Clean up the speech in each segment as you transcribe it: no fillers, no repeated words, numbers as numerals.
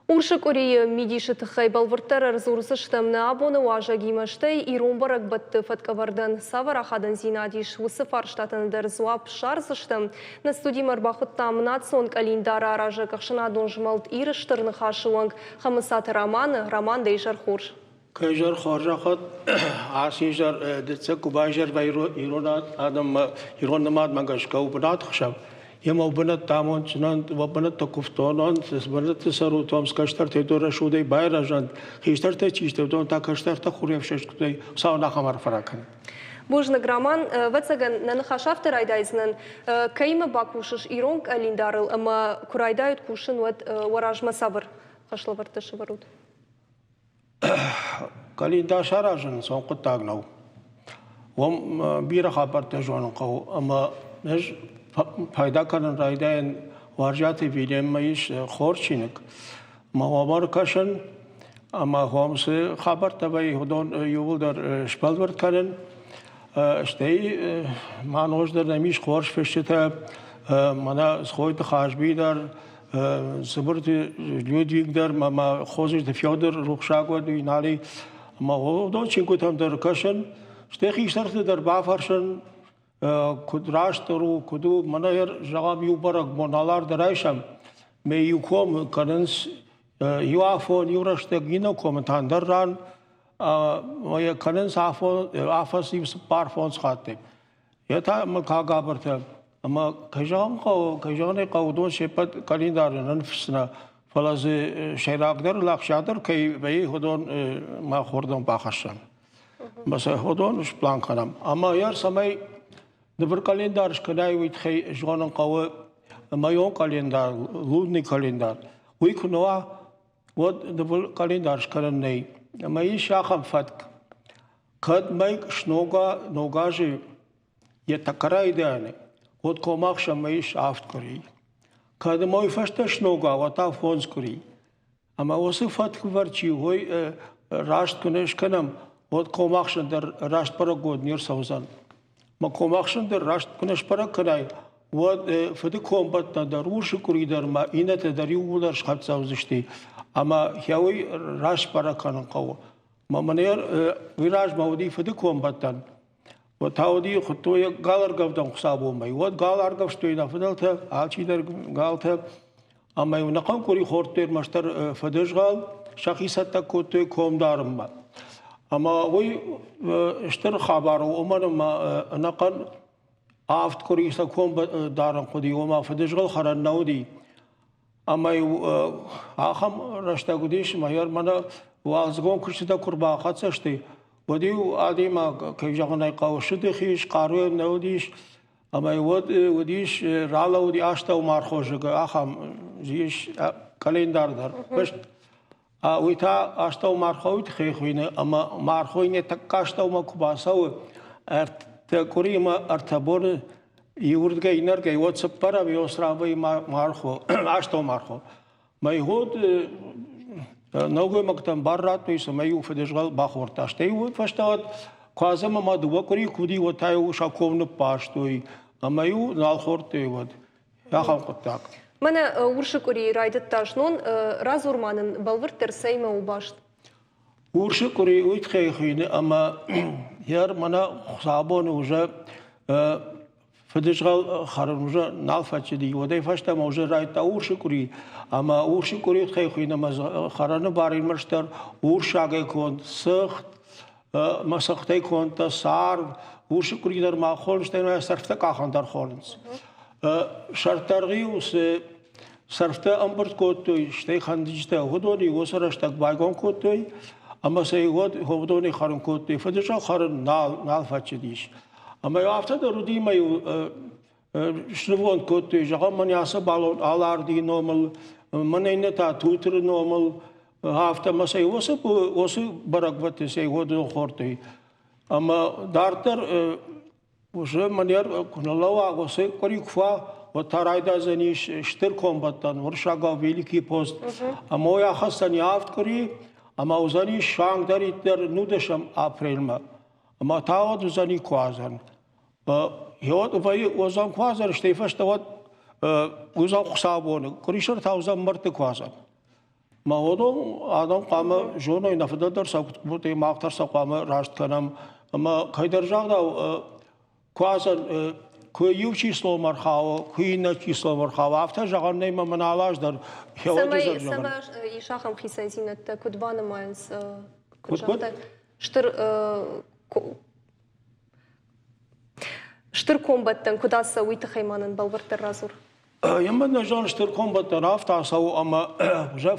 Уршикори мидиши тхай балвыртар ресурсы штамны абоны важа гимаштай иромбарак батты фаткавардан савара хадан зинадиш высыфар штатын дерзуап шарсы штам на студии марбахут тамнат сон календара аража кахшина донжмалт ирыштырны хашуанг хамысаты роман дейжар хурш. Кайжар хоржахат асижар дetse кубайжар вайронат адам ироннамад мангашка убнат хшам ема убнат тамон чнан убнат такуфтонон сбнат сару томскаштар тедора шудей байражан хиштар течиште дон такаштар та хуревшешкутей сауна хамар фаракан Божны граман вацаган нанахашафтер айдайзнан кайма бакушыш ирон календарыл ама курайдают кушын вот варажма сабыр хашлаварты шаварут. Калинда шаражен сон кутагнау. Вом бира хабарте жонын кау, ама неш пайда канын райдайын варжаты вилеммайш хорчинек. Ма вамар кашын, ама хомсы хабарта бай худон ювулдар шпалвард канын. Штей манождар намиш хорш фешчета, мана схойты хашбидар, Заборти Людвигдар, мама хозиш де Фьодор Рухшагод и нали, ама дон чинко там дар кашан, штех иштарте дар бафаршан, кудраштору куду манайер жагам юбарак моналар дарайшам, ме юком каненс юафон юраште гино коментан дарран, моя каненс афас ивс парфон схатте. Ята макага барте. Ama kajağın kavudun şepat kalendarının fısına falazı şeyraklar lakşadır ki beyi hodon ma khordon baxşam. Mesela hodon uş plan kanam. Ama yar samay dvar kalendar şkanay vit khay jğanın qağı mayon kalendar luni kalendar. Uykunwa vod dvar kalendar şkaran ney. Ama iş yaxam fatk. Kad may shnoga nogaji yetakaray yani. Вот комахша маиш авткори. Когда мой фашташ нога, вот а фонскори. Ама осы фаткварчи, ой рашт кунеш канам, вот комахша дар рашт парагод нир саузан. Ма комахша дар рашт кунеш параканай. Вот фады комбат на дар уши кури дар ма инете дар югулар шхат саузышти. Ама хяой рашт параканан кау. Ма манер вираж мауди фады комбаттан. Вот هاودي خطوة قالر قفدان خصابو my with قالر قفشتوينا فدلته عالشيدر قالته أما ينقم كوري خورتير مشتر فدشغال شخيصة كوتي كوم دارم ما أما وي اشتر خبارو أمر ما نقل عافت كوري سكوم دارم قدي وما فدشغال خرن نودي أما آخم رشتا قديش ما ير منا وازقون كرشتا كربا خاتسشتي وديو آدم كيجانا قاوشته خيش قارو نوديش أما وديش رالا ودي أشتا ومارخوجك أخم زيش كالندار دار بس ويتا أشتا ومارخويت خيخوينه أما مارخوينه تكاشتا ومكباسو تكوري ما ارتبور يورد كي نر كي واتساب برا بيوسرا بي مارخو أشتا ومارخو ما يهود نوغو مكتم برات تويس ما يو فدشغال باخورتاش تيو فشتات كازم ما دوا كوري كودي وتايو شاكوم نباشتوي اما يو نالخورتي ود يا خام قطاك Мене уршикорі райдет ташнон разурманын балвыртер сейма убашт. уршикорі уйтхейхини ама яр мана хсабон уже فدشغال خارن уже نالفاتشدي وداي فاشتا ما уже رايتا уршикорі أما уршикорі خيخينا ما خارن بارين مرشتر уршاگه كون سخت ما سختي كون تصار уршикорі در ما خونشتين صرفتا كاخن در خونس شرطرغي وس صرفتا امبرت كوتوي شتي خندجتا هدوني وسرشتك بايغون كوتوي أما سيغود هدوني خارن كوتوي فدشغال خارن نالفاتشديش أما يافتا درودي ما يو شنوون كوتوي جاهم من ياسا بالون آلاردي نومل من إنتا توتر نومل هافتا ما سي وسو برقبت سي ودو خورتي أما دارتر وشو منير كنلوا وسي كوري كفا وترايدا زنيش شتر كومباتان ورشاغا великий пост أما يا خاصن يافت كوري أما وزني شانغ داري در نودشم أبريل أما تاود وزني كوازن هيود وفي وزن كوازن شتيفش تود وزن خصابون كوريشر تاوزن مرت كوازن ما ودون آدم قام جونو نفدر در سوت بوده ماختر سقام راست کنم اما که در جاده کوازن کویو چیسلو مرخاو کوی نه چیسلو مرخاو افته جهان نیم من علاج در سما يشاخم خيسان زينة كدبان ماينز كدجاخت شتر كومبتن كداس ويت خيمانن بالورت الرازور يمن نجان شتر كومبتن افتا سو اما جا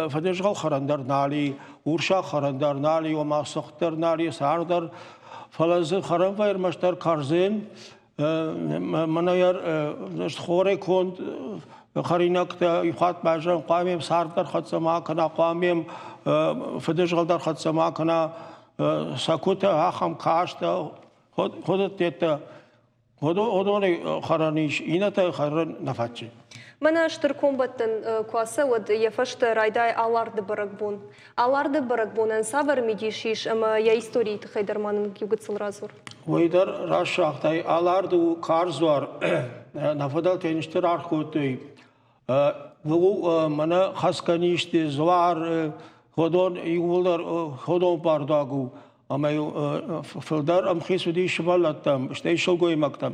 فدج غو خرندر نالي ورشا خرندر نالي وما سختر نالي ساردر فلز خرم فير مشتر كارزين من ير خوري كونت خرينك يخاط باجان قاميم ساردر خد سما كنا قاميم فدج غلدر خد سما كنا ساكوت هاخم كاشت خودت تيتا هدول خرانيش إنتا خران نفاتشي من أشتر كومبتن كواسا ود يفشت رايداي ألارد برقبون ألارد برقبون أن سافر ميجيشيش أما يا إستوري تخيدر من يوجد رازور ويدر راشاختاي ألارد كارزوار نفدل تنشتر أرخوتي وو منا خسكنيشت زوار خدون يقولر خدون بارداغو اما فلدر ام خيس ودي شمالتم اشتي شلغوي مكتم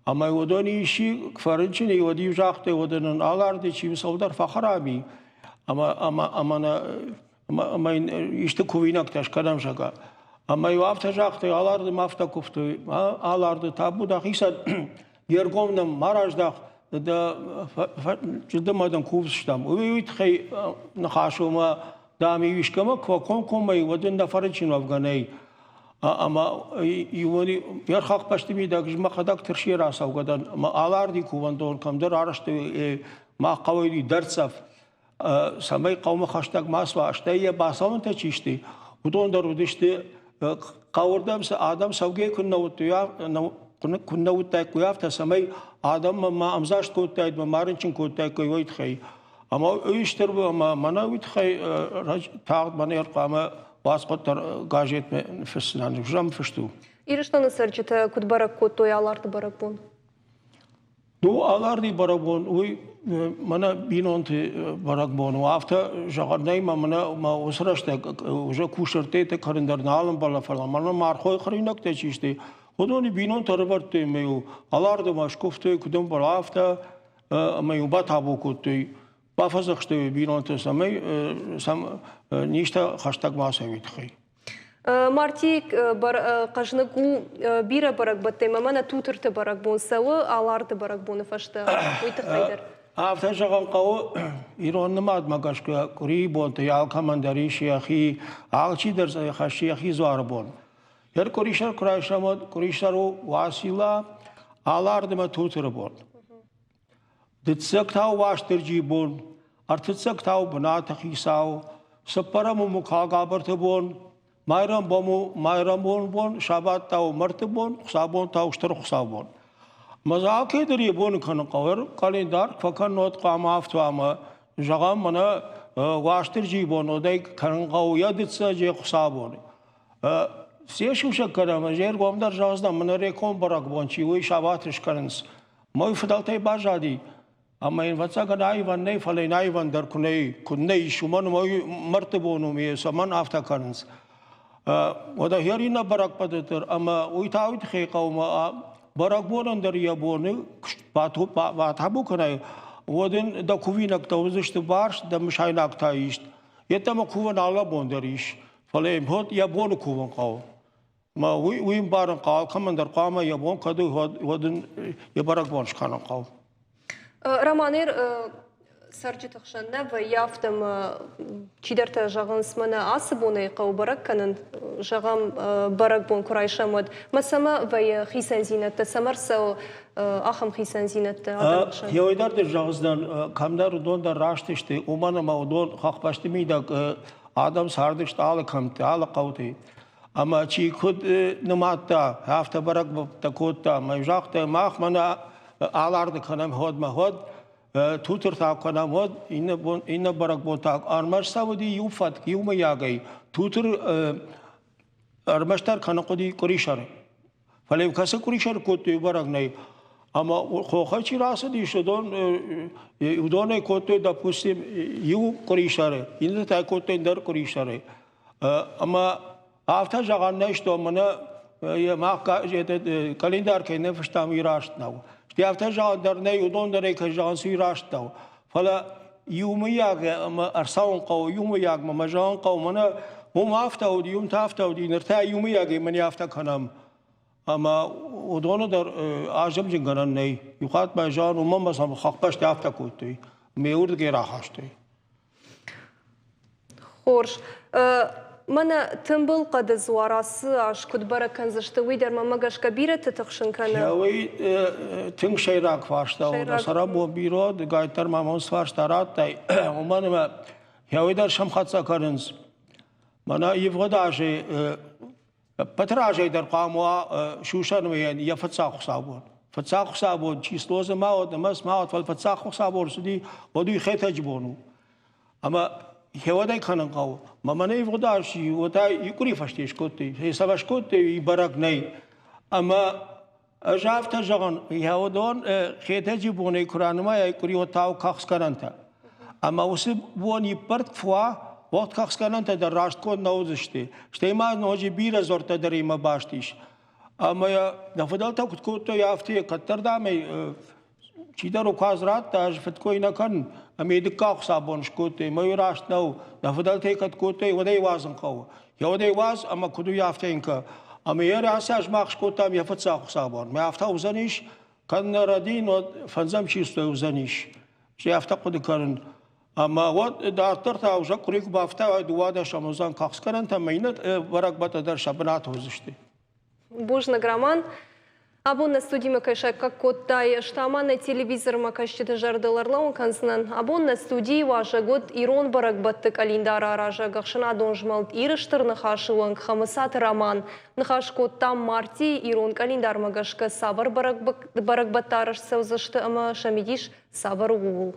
اما ودوني شي فرنچني ودي جاخته ودن الاردي شي سودر فخرامي اما işte kuvinaktaş kadam şaka ama yafta jaxte alardı mafta kuftu alardı tabu da hisa yergomnam marajda da cidmadan kuvstam uyit xey naxashuma دامی ویشکم که کنمی ودن دفرن چین افغانی اما یونی بیار خاک پشتی میداگش ما خداک ترشی راسا وگدن ما آلاردی کوبندون کم در آرشت ما قوی درسف سمی قوم خشتک ماس و اشتایی باسامن تچیشتی ودون در ودشتی قوردم س آدم سوگی کنوتای کویافت سمی آدم ما امزاش کوتای ما مارنچن کوتای کویت خی اما ایشتر به ما وید خی تاعت منیر قامه واسقطر گاجیت فسنان جم فشتو. ایرشتان سرچت کد برک کد توی آلارد برک بون. دو آلاردی برک بون وی منا بینونت برک بون و افته جگر نیم ما وسرشته وجا کوشرته ت کارندر نالم بالا فلان منا مارخوی خرینک تچیشته خودونی بینون تربرته میو آلارد ماشکفته کدوم بالا افته میو با تابو کدی بافزخشته بیرون تسمی سم نیشته خشتک ماسوید خی. مارتیک بر قجنگو بیره برگ بته ممن توتر ت برگ بون سو آلارد برگ بون فشته ویت خیدر. افته شغل قو ایران نماد مگاش که کری بونت یا کمانداری شیخی آلچی در خشیخی زوار بون. هر کریشر کرایشماد کریشرو واسیلا آلارد ما توتر بون. دتسکتاو واشترجی بون ارتسکتاو بنات خیساو سپرم مخاگابرت بون مایرم بون شابات تاو مرت بون خسابون تاو اشتر خسابون مزاکی دری بون کن قور کالیندار فکر نوت قام افتوام جغام منا واشترجی بون ودای کنقاو یا دتسجی خسابون سیشو شکرم جیر گومدر جازدم من ریکون برک بون چی وی شاباتش کرنس ما فدالتای باجادی اما این وقتا که نایوان نه فلی نایوان در کنی شما نمای مرتبونو می سامان آفتا کرنس و ده هری نه برک پدتر اما ویتاویت خی قوم برک بونن در یا بونه باتابو کنای و دن دا کوی نکتاوزشت بارش دا مشای نکتایشت یتم کوون آلا بوندریش فلی مهد یا بون کوون قاو ما ویم بارن قال کمان در قامه یا بون کدو و دن یا برک بونش خانم قاو رامانير سرجت خشنا ويافتم چیدرت جغن سمنا عصبونه قو بركنن جغم برك بون كرايشمد مسما ويا خيسان زينت سمرسو اخم خيسان زينت يويدار در جغزدان كمدار دون در راشتشتي اومانا ما دون خاق پشت میدك آدم ساردشت آل کمت آل قوتي اما چی خود نماتا هفته برك تکوتا ما جاخت ماخ منا آلارد کنم هود مهود توتر تاک کنم هود این برک بون تاک آرمش سودی یوفت یوم یاگی توتر آرمشتر کنه قدی کریشر فلیم کسی کریشر کوتی برک نی Ама хохачи раса дишо удоне коте, допустим, ю коришаре, инда коте дар коришаре. Ама авто жаганне что мана мах календар ke ne verstaan wie raast nou. Die avto jagan dar ne udon dar ek jagan si raast nou. Fala يومياك أما أرسلون قو يومياك ما مجان قو منا هم أفتاو دي يوم تافتاو دي نرتا يومياك من يافتا كنام أما ودونه در عجب جنگان نی يقات مجان وما مثلا خاقبش تافتا كوتي ميورد غير راحشتي خورش منا تنبل قد زوارس عش كد بركن زشتوي در مماغش كبيرة تتخشن كنا ياوي تنگ شيراك فاشتا و سرابو بيرود گايتر مامون سفارشتارات تاي ومن ما ياوي در شمخاتسا كرنز منا يفغد عشي پتراجي در قاموا شوشن وين يفتساق صابون فتساق صابون چيسلوز ماود مس ماود فالفتساق صابون سدي ودي خيتا جبونو اما هوادای خانم قاو مامانه وداشی و تا یکوری فشتیش کوتی حسابش کوتی برگ نی اما اجافت جان هوادان خیته جیبونه کرانما یکوری و تاو کاخس کننتا اما وسی بونی پرت فوا وقت کاخس کننتا در راست کن نوزشتی شتیما نوجی بیر زورتا در ایما باشتیش اما نفدال تا کت کوتو یافتی کتر دامی چیدارو کازرات تاج فتکوی نکن امید کاخ سابونش کوته مایوراش نو نفدال تیکت کوته ودای وازن قو یا ودای واز اما کدو یافته اینکه اما یه راسش ماخش کوتام یافت ساخ سابون ما یافته وزنیش کن ردین و فنزم چیست وزنیش چه یافته قد کردن اما وقت دکتر تا وجا کریک بافته دواد شموزان کاخس کردن تا مینت ورق بات در شبنات وزشتی بوجنا граман Абон на студии Макаша как коттай штама на телевизор Макашчита жардыларлау канснан. Абон на студии ваша год ирон барак батты календара ража гахшана донжмалт ирыштыр нахашуан хамасат роман. Нахаш коттам марти ирон календар магашка савар барак баттарыш савзашты ама шамидиш савар уул.